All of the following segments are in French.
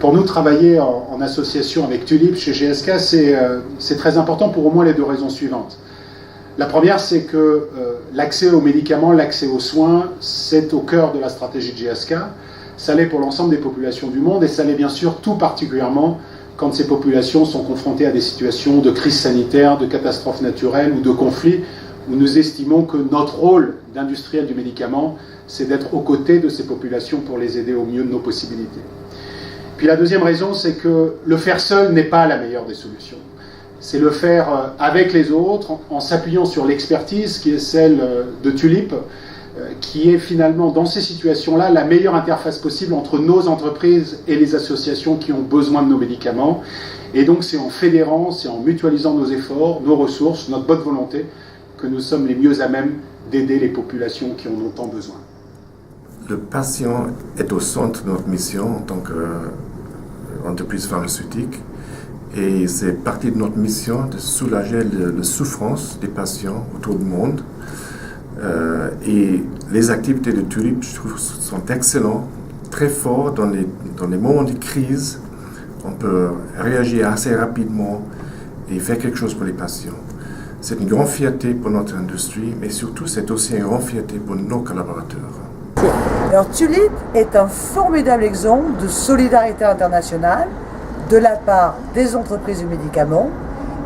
Pour nous, travailler en association avec Tulip chez GSK, c'est très important pour au moins les deux raisons suivantes. La première, c'est que l'accès aux médicaments, l'accès aux soins, c'est au cœur de la stratégie de GSK. Ça l'est pour l'ensemble des populations du monde et ça l'est bien sûr tout particulièrement quand ces populations sont confrontées à des situations de crise sanitaire, de catastrophes naturelles ou de conflits, où nous estimons que notre rôle d'industriel du médicament, c'est d'être aux côtés de ces populations pour les aider au mieux de nos possibilités. Puis la deuxième raison, c'est que le faire seul n'est pas la meilleure des solutions. C'est le faire avec les autres, en s'appuyant sur l'expertise qui est celle de Tulip, qui est finalement, dans ces situations-là, la meilleure interface possible entre nos entreprises et les associations qui ont besoin de nos médicaments. Et donc c'est en fédérant, c'est en mutualisant nos efforts, nos ressources, notre bonne volonté, que nous sommes les mieux à même d'aider les populations qui en ont tant besoin. Le patient est au centre de notre mission en tant qu'entreprise pharmaceutique et c'est partie de notre mission de soulager la souffrance des patients autour du monde. Et les activités de Tulip, je trouve, sont excellentes, très fortes dans les moments de crise. On peut réagir assez rapidement et faire quelque chose pour les patients. C'est une grande fierté pour notre industrie, mais surtout c'est aussi une grande fierté pour nos collaborateurs. Alors Tulip est un formidable exemple de solidarité internationale de la part des entreprises du médicament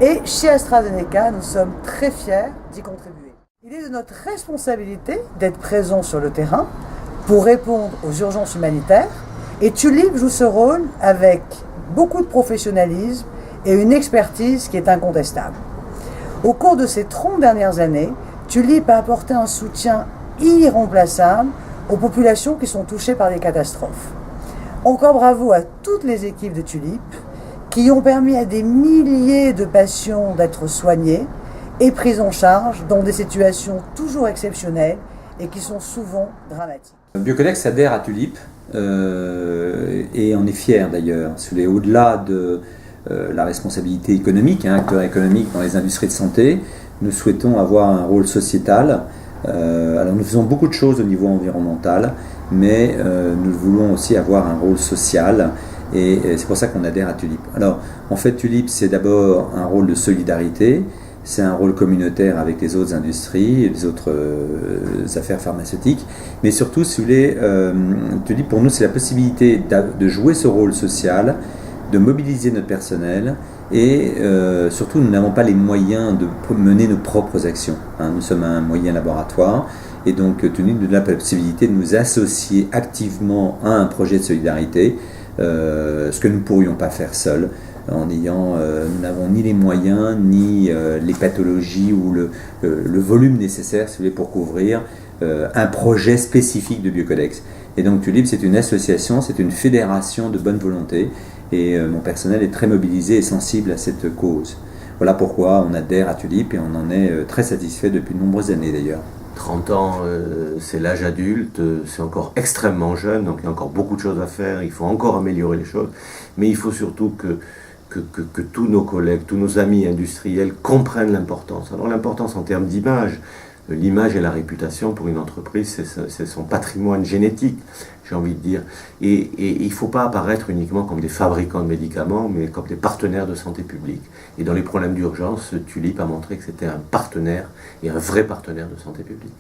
et chez AstraZeneca, nous sommes très fiers d'y contribuer. Il est de notre responsabilité d'être présents sur le terrain pour répondre aux urgences humanitaires et Tulip joue ce rôle avec beaucoup de professionnalisme et une expertise qui est incontestable. Au cours de ces 30 dernières années, Tulip a apporté un soutien irremplaçable aux populations qui sont touchées par des catastrophes. Encore bravo à toutes les équipes de Tulip qui ont permis à des milliers de patients d'être soignés et pris en charge dans des situations toujours exceptionnelles et qui sont souvent dramatiques. Biocodex adhère à Tulip et on est fiers d'ailleurs. Au-delà de la responsabilité économique, acteur économique dans les industries de santé, nous souhaitons avoir un rôle sociétal. Alors nous faisons beaucoup de choses au niveau environnemental, mais nous voulons aussi avoir un rôle social et c'est pour ça qu'on adhère à Tulip. Alors en fait Tulip c'est d'abord un rôle de solidarité, c'est un rôle communautaire avec les autres industries et les autres affaires pharmaceutiques, mais surtout Tulip pour nous c'est la possibilité de jouer ce rôle social, de mobiliser notre personnel et surtout nous n'avons pas les moyens de mener nos propres actions. Nous sommes un moyen laboratoire et donc Tulip nous donne la possibilité de nous associer activement à un projet de solidarité, ce que nous ne pourrions pas faire seuls. Nous n'avons ni les moyens, ni les pathologies ou le volume nécessaire pour couvrir un projet spécifique de Biocodex. Et donc Tulip, c'est une association, c'est une fédération de bonne volonté et mon personnel est très mobilisé et sensible à cette cause. Voilà pourquoi on adhère à Tulip et on en est très satisfait depuis de nombreuses années d'ailleurs. 30 ans, c'est l'âge adulte, c'est encore extrêmement jeune, donc il y a encore beaucoup de choses à faire, il faut encore améliorer les choses, mais il faut surtout que tous nos collègues, tous nos amis industriels comprennent l'importance. Alors l'importance en termes d'image, l'image et la réputation pour une entreprise, c'est son patrimoine génétique, j'ai envie de dire. Et il ne faut pas apparaître uniquement comme des fabricants de médicaments, mais comme des partenaires de santé publique. Et dans les problèmes d'urgence, Tulip a montré que c'était un partenaire, et un vrai partenaire de santé publique.